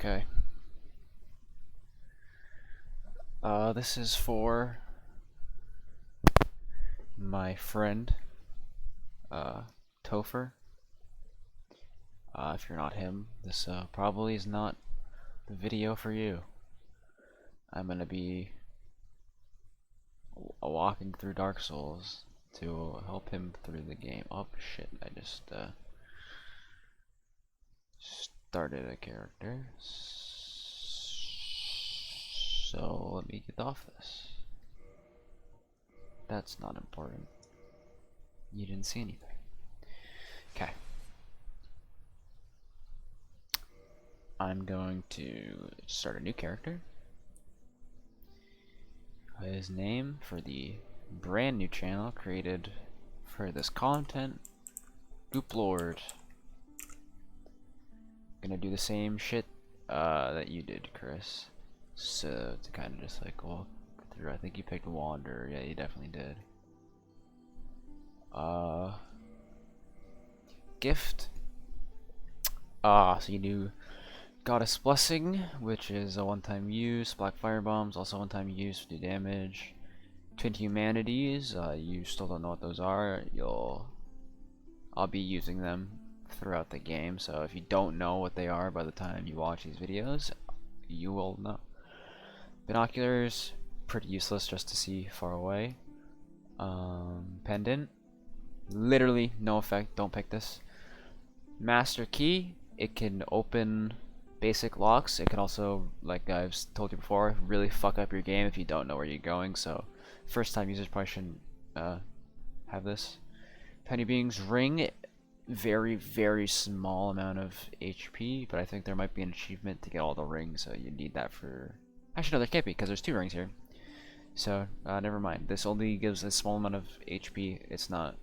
Okay. This is for my friend, uh, Topher. If you're not him, this probably is not the video for you. I'm gonna be walking through Dark Souls to help him through the game. Oh shit, I just started a character. So let me get off this. That's not important. You didn't see anything. Okay. I'm going to start a new character. His name for the brand new channel created for this content, Goop Lord. Gonna do the same shit that you did, Chris. So to kind of just like walk through. I think you picked Wander. Yeah, you definitely did. Gift. So you do Goddess Blessing, which is a one-time use. Black Fire Bombs, also one-time use to do damage. Twin Humanities, you still don't know what those are. I'll be using them throughout the game, so if you don't know what they are by the time you watch these videos, you will know. Binoculars, pretty useless just to see far away. Pendant, literally no effect, don't pick this. Master Key, it can open basic locks. It can also, like I've told you before, really fuck up your game if you don't know where you're going, so first time users probably shouldn't have this. Penny Being's Ring, very, very small amount of HP, but I think there might be an achievement to get all the rings, so you need that for... Actually, no, there can't be, because there's 2 rings here. So, never mind. This only gives a small amount of HP. It's not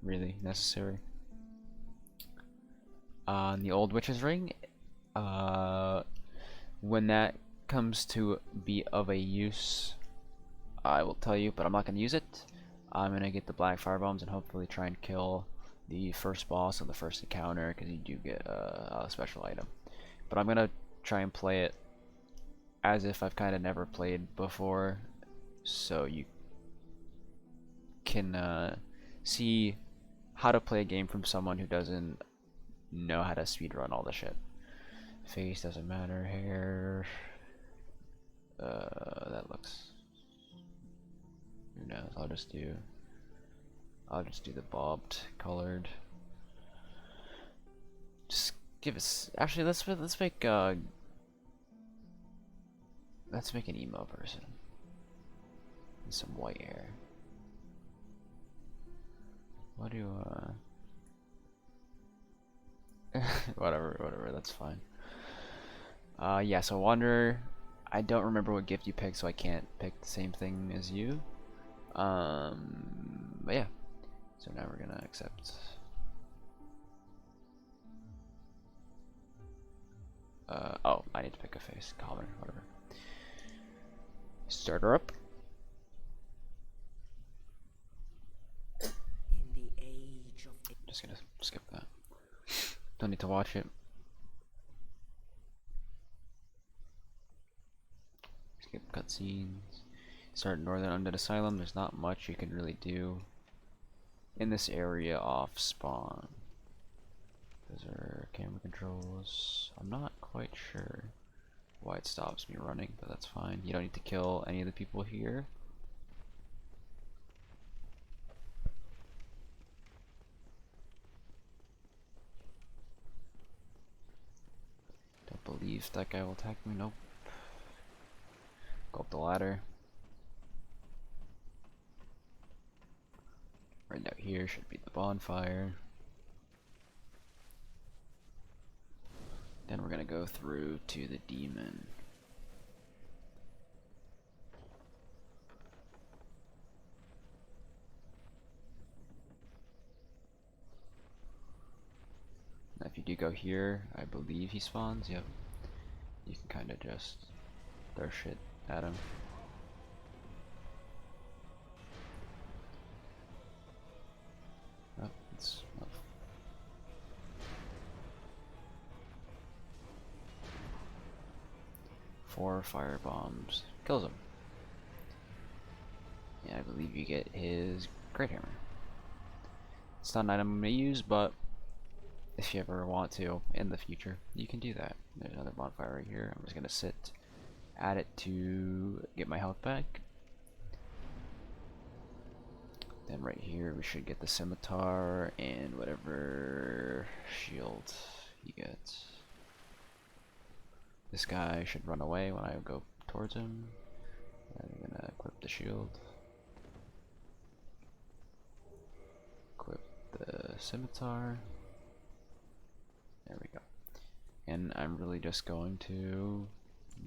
really necessary. The Old Witch's Ring, when that comes to be of a use, I will tell you, but I'm not going to use it. I'm going to get the Black Fire Bombs and hopefully try and kill the first boss of the first encounter, because you do get a special item. But I'm going to try and play it as if I've kind of never played before, so you can see how to play a game from someone who doesn't know how to speedrun all the shit. Face doesn't matter, hair, that looks... Who knows? I'll just do the bobbed colored. Just give us. Actually, let's make an emo person with some white hair. What do whatever, that's fine. Yeah, so Wanderer, I don't remember what gift you picked, so I can't pick the same thing as you. But yeah, so now we're gonna accept. Oh, I need to pick a face, color, whatever. Start her up. Just gonna skip that. Don't need to watch it. Skip cutscenes. Start Northern Undead Asylum. There's not much you can really do in this area off spawn. Those are camera controls. I'm not quite sure why it stops me running, but that's fine. You don't need to kill any of the people here. Don't believe that guy will attack me. Nope. Go up the ladder. Right out here should be the bonfire. Then we're gonna go through to the demon. Now if you do go here, I believe he spawns, yep. You can kinda just throw shit at him. Oh, it's... Oh. 4 fire bombs. Kills him. Yeah, I believe you get his Great Hammer. It's not an item I'm going to use, but if you ever want to in the future, you can do that. There's another bonfire right here. I'm just going to sit, add it to get my health back. Then right here we should get the scimitar and whatever shield you get. This guy should run away when I go towards him. I'm gonna equip the shield. Equip the scimitar. There we go. And I'm really just going to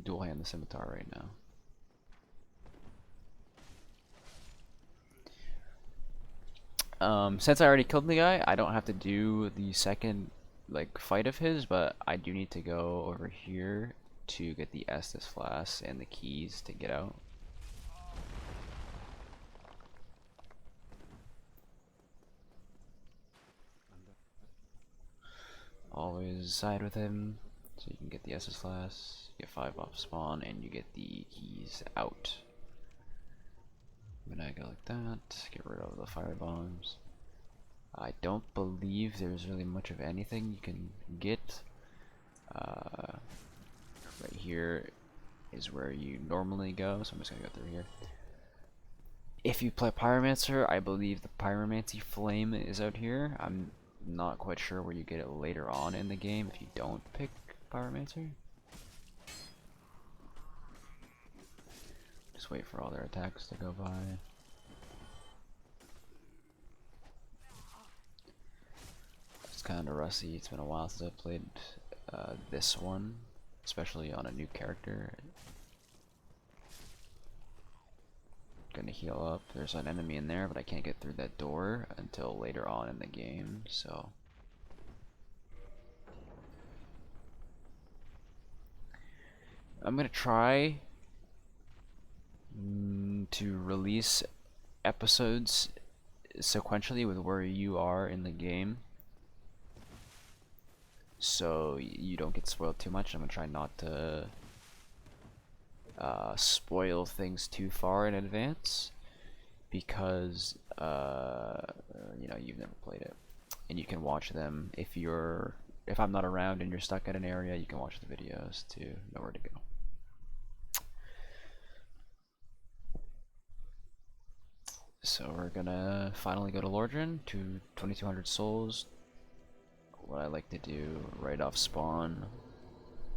dual hand the scimitar right now. Since I already killed the guy, I don't have to do the second like fight of his, but I do need to go over here to get the Estus flask and the keys to get out. Always side with him, so you can get the Estus flask, get 5 off spawn, and you get the keys out. I'm gonna go like that, get rid of the fire bombs. I don't believe there's really much of anything you can get. Right here is where you normally go, so I'm just gonna go through here. If you play Pyromancer, I believe the Pyromancy Flame is out here. I'm not quite sure where you get it later on in the game if you don't pick Pyromancer. Just wait for all their attacks to go by. It's kind of rusty. It's been a while since I've played this one, especially on a new character. Gonna heal up. There's an enemy in there, but I can't get through that door until later on in the game, so I'm gonna try to release episodes sequentially with where you are in the game, so you don't get spoiled too much. I'm gonna try not to spoil things too far in advance, because you know, you've never played it, and you can watch them if I'm not around and you're stuck at an area. You can watch the videos to know where to go. So we're gonna finally go to Lordran to 2200 souls. What I like to do right off spawn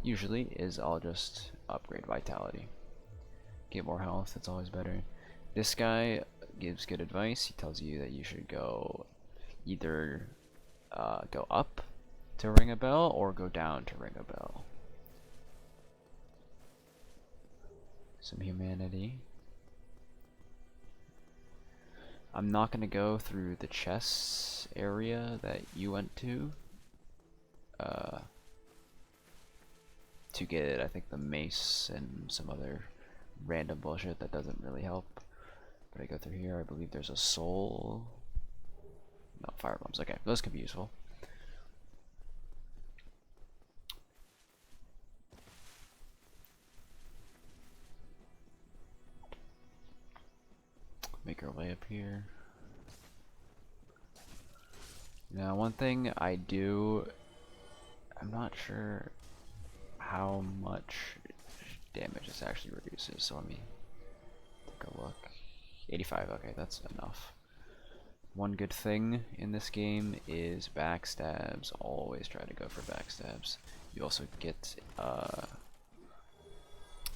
usually is I'll just upgrade vitality, get more health. It's always better. This guy gives good advice. He tells you that you should go either go up to ring a bell or go down to ring a bell. Some humanity. I'm not gonna go through the chests area that you went to get, I think, the mace and some other random bullshit that doesn't really help. But I go through here. I believe there's a soul. No, fire bombs. Okay, those could be useful. Make our way up here. Now, one thing I do, I'm not sure how much damage this actually reduces, so let me take a look. 85, okay, that's enough. One good thing in this game is backstabs. Always try to go for backstabs. You also get,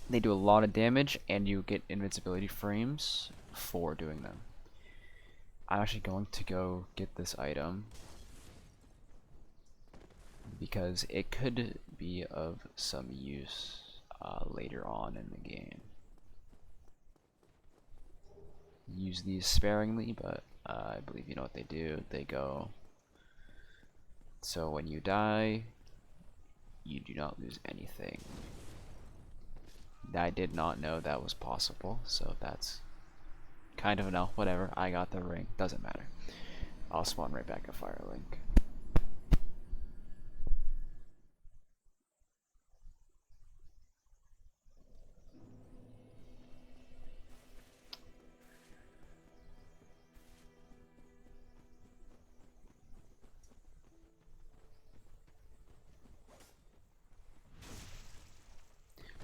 they do a lot of damage, and you get invincibility frames for doing them. I'm actually going to go get this item because it could be of some use later on in the game. Use these sparingly, but I believe you know what they do. They go, so when you die, you do not lose anything. I did not know that was possible, so that's kind of no, whatever. I got the ring, doesn't matter. I'll spawn right back at Firelink.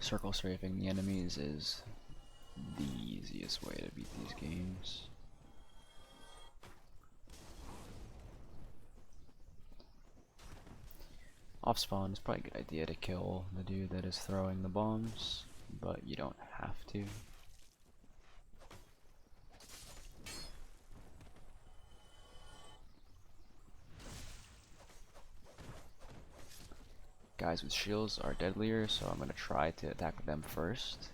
Circle strafing the enemies is the easiest way to beat these games. Off spawn is probably a good idea to kill the dude that is throwing the bombs, but you don't have to. Guys with shields are deadlier, so I'm going to try to attack them first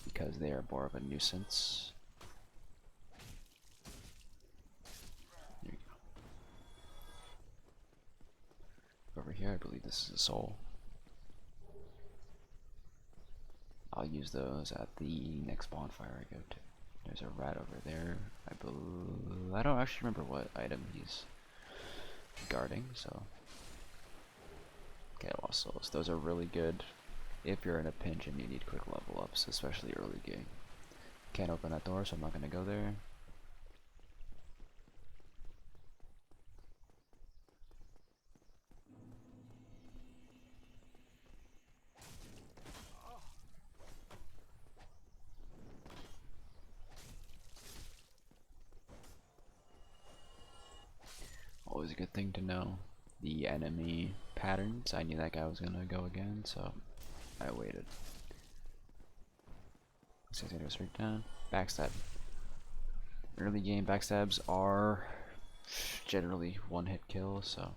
because they are more of a nuisance. There you go. Over here, I believe this is a soul. I'll use those at the next bonfire I go to. There's a rat over there. I don't actually remember what item he's guarding, so. Okay, lost souls. Those are really good if you're in a pinch and you need quick level ups, especially early game. Can't open that door, so I'm not gonna go there. Always a good thing to know the enemy patterns. I knew that guy was gonna go again, so I waited. Looks like they go straight down. Backstab. Early game backstabs are generally one-hit kills, so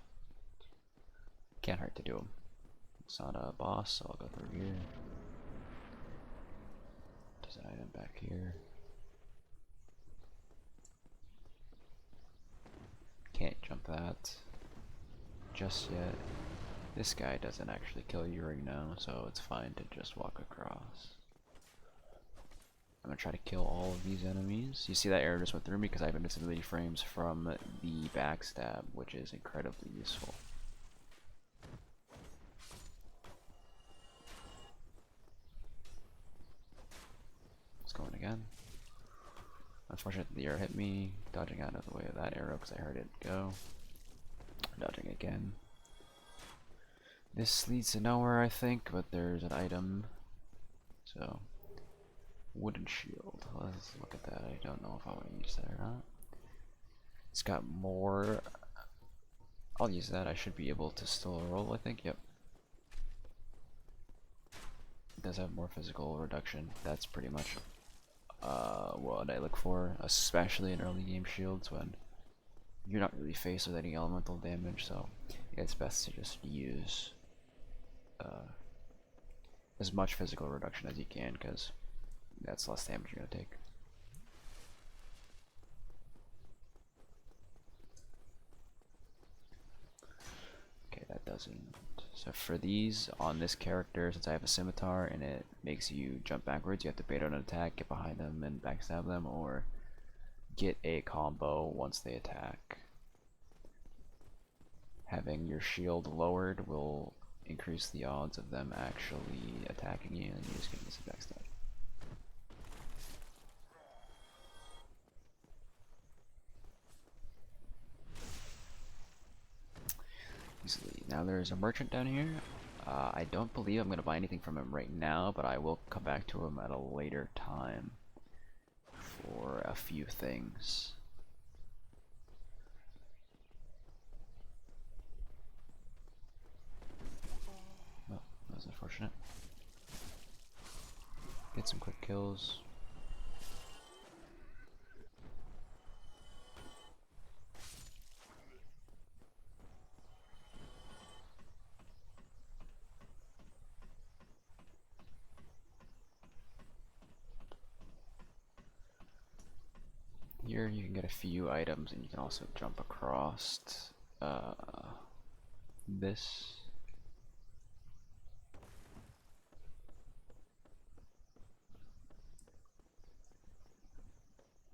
can't hurt to do them. It's not a boss, so I'll go through here. There's an item back here. Can't jump that just yet. This guy doesn't actually kill you right now, so it's fine to just walk across. I'm gonna try to kill all of these enemies. You see that arrow just went through me because I have invincibility frames from the backstab, which is incredibly useful. It's going again. Unfortunately, the arrow hit me. Dodging out of the way of that arrow because I heard it go. Dodging again. This leads to nowhere, I think, but there's an item. So, wooden shield. Let's look at that. I don't know if I want to use that or not. It's got more. I'll use that. I should be able to still roll, I think. Yep. It does have more physical reduction. That's pretty much what I look for, especially in early game shields when you're not really faced with any elemental damage, so it's best to just use as much physical reduction as you can, because that's less damage you're going to take. Okay, that doesn't. So for these, on this character, since I have a scimitar and it makes you jump backwards, you have to bait on an attack, get behind them and backstab them, or get a combo once they attack. Having your shield lowered will increase the odds of them actually attacking you, and you just get this backstab. Easily. Now there's a merchant down here. I don't believe I'm going to buy anything from him right now, but I will come back to him at a later time for a few things. Well, that was unfortunate. Get some quick kills. Here you can get a few items, and you can also jump across this.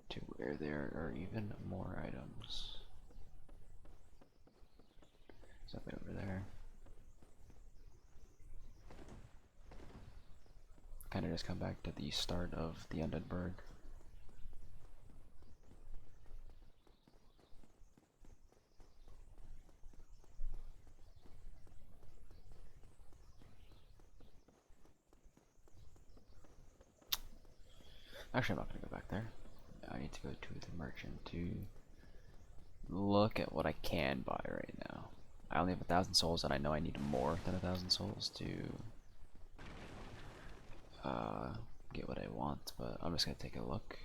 To where there are even more items. Something over there. Kind of just come back to the start of the Undead Burg. Actually, I'm not gonna go back there. I need to go to the merchant to look at what I can buy right now. I only have 1,000 souls, and I know I need more than 1,000 souls to get what I want. But I'm just gonna take a look.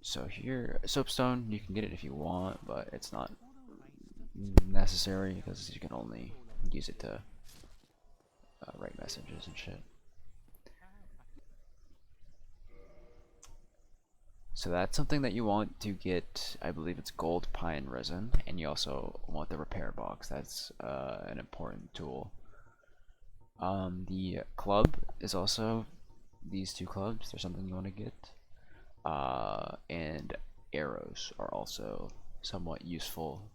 So here, soapstone, you can get it if you want, but it's not necessary because you can only use it to write messages and shit. So that's something that you want to get. I believe it's gold pine resin, and you also want the repair box. That's an important tool. The club is also these two clubs. There's something you want to get. And arrows are also somewhat useful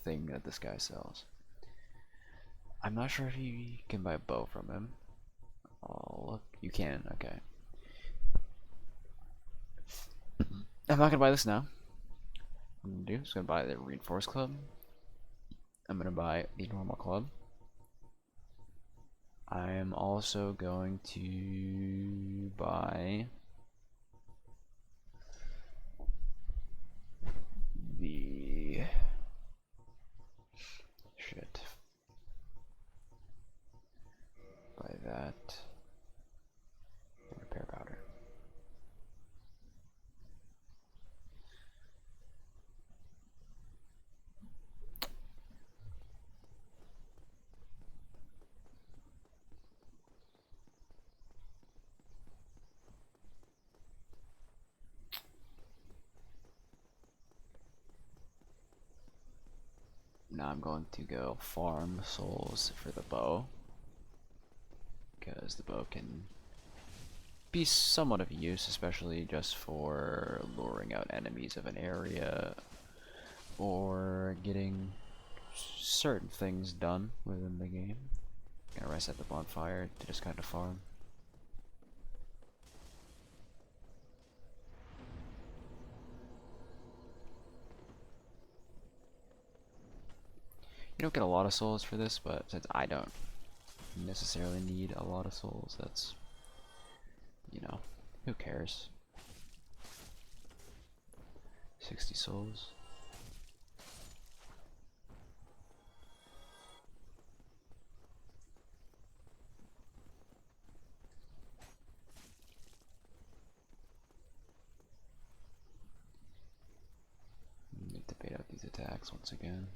thing that this guy sells. I'm not sure if you can buy a bow from him. Oh, look, you can. Okay. I'm not gonna buy this now. I'm just gonna buy the reinforced club. I'm gonna buy the normal club. I am also going to buy the shit. Buy that. Repair powder. Now I'm going to go farm souls for the bow, because the bow can be somewhat of use, especially just for luring out enemies of an area or getting certain things done within the game. Gonna rest at the bonfire to just kind of farm. You don't get a lot of souls for this, but since I don't necessarily need a lot of souls, that's, you know, who cares? 60 souls. Need to bait out these attacks once again.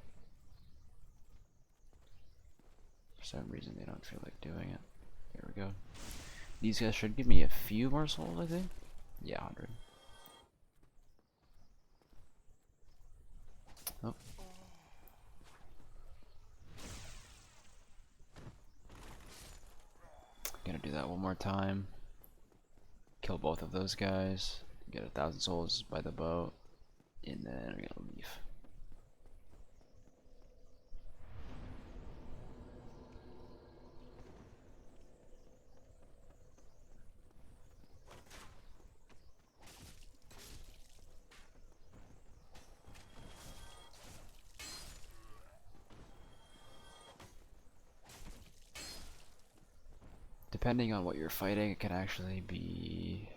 For some reason they don't feel like doing it. Here we go. These guys should give me a few more souls, I think. Yeah, 100. Oh. Gonna do that one more time. Kill both of those guys. Get 1,000 souls by the boat. And then we're gonna leave. Depending on what you're fighting, it can actually be...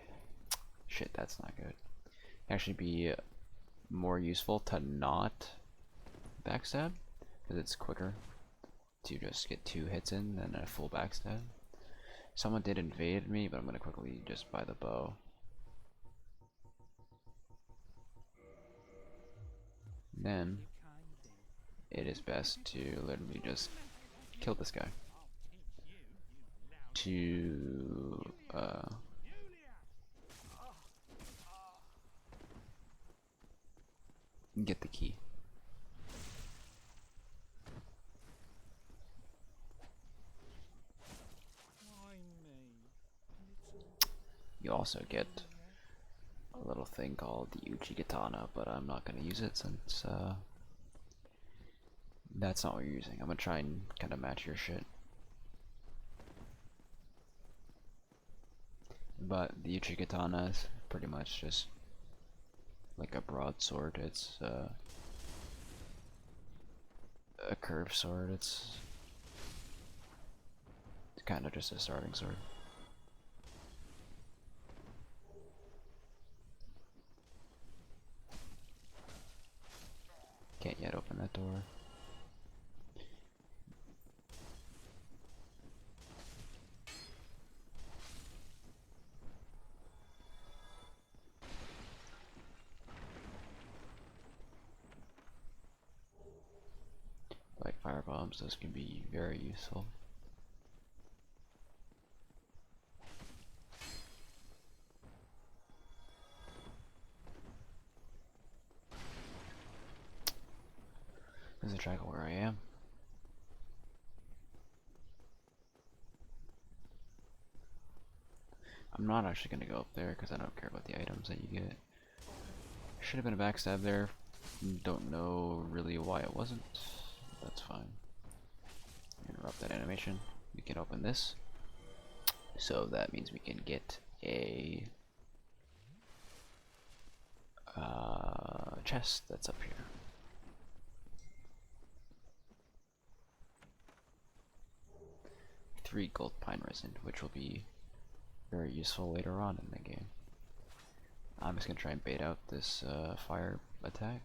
Shit, that's not good. It can actually be more useful to not backstab, because it's quicker to just get 2 hits in than a full backstab. Someone did invade me, but I'm gonna quickly just buy the bow. Then it is best to literally just kill this guy to get the key. You also get a little thing called the Uchigatana, but I'm not going to use it since that's not what you're using. I'm going to try and kind of match your shit. But the Uchigatana is pretty much just like a broadsword. It's a curved sword. It's kind of just a starting sword. Fire bombs, those can be very useful. There's a track of where I am. I'm not actually going to go up there because I don't care about the items that you get. Should have been a backstab there. Don't know really why it wasn't. That's fine. Interrupt that animation. We can open this. So that means we can get a chest that's up here. Three gold pine resin, which will be very useful later on in the game. I'm just gonna try and bait out this fire attack.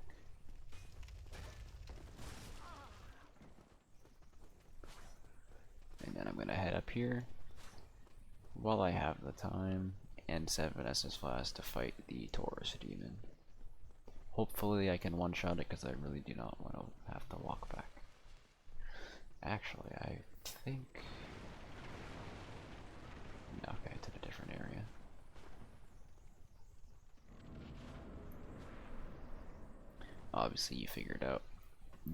And then I'm gonna head up here while I have the time and 7 SS flask to fight the Taurus demon. Hopefully I can one-shot it because I really do not want to have to walk back. Actually, I think... Okay, it's in a different area. Obviously you figured out.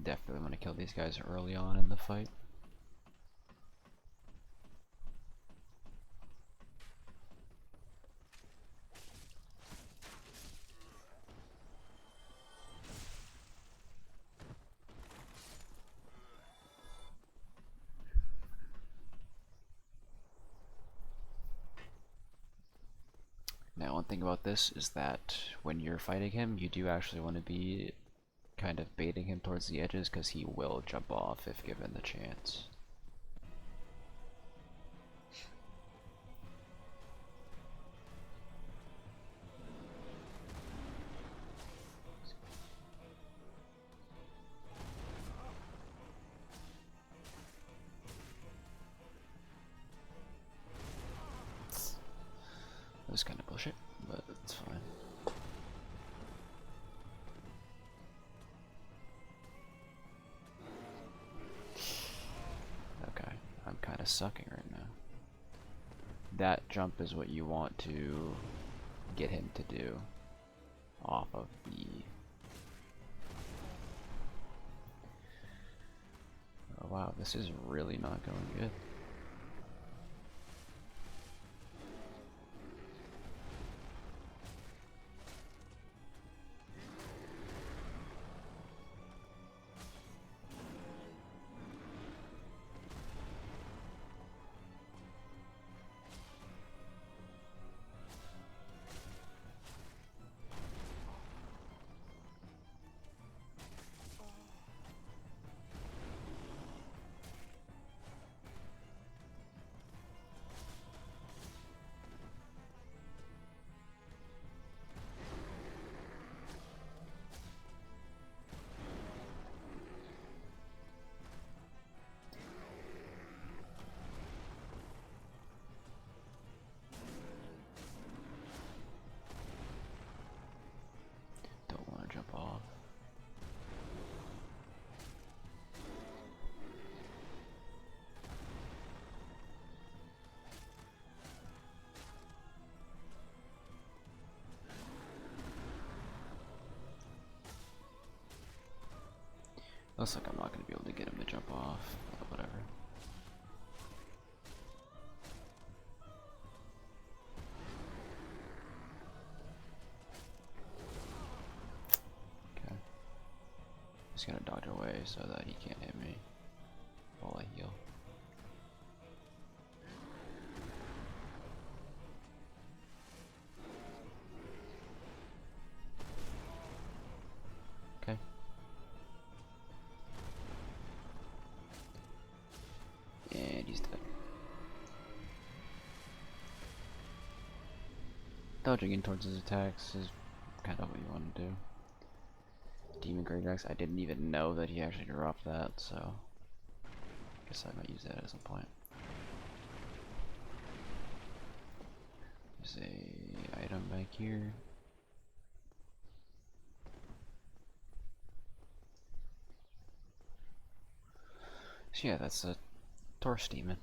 Definitely want to kill these guys early on in the fight. Now, one thing about this is that when you're fighting him, you do actually want to be kind of baiting him towards the edges because he will jump off if given the chance. That was kind of bullshit, but it's fine. Okay, I'm kind of sucking right now. That jump is what you want to get him to do off of the... Oh wow, this is really not going good. Looks like I'm not going to be able to get him to jump off, but whatever. Okay. Just gonna dodge away so that he can't hit me while I heal. Okay. And he's dead. Dodging in towards his attacks is kind of what you want to do. Demon Great Axe, I didn't even know that he actually dropped that, so I guess I might use that at some point. There's a item back here. Yeah, that's a Taurus demon.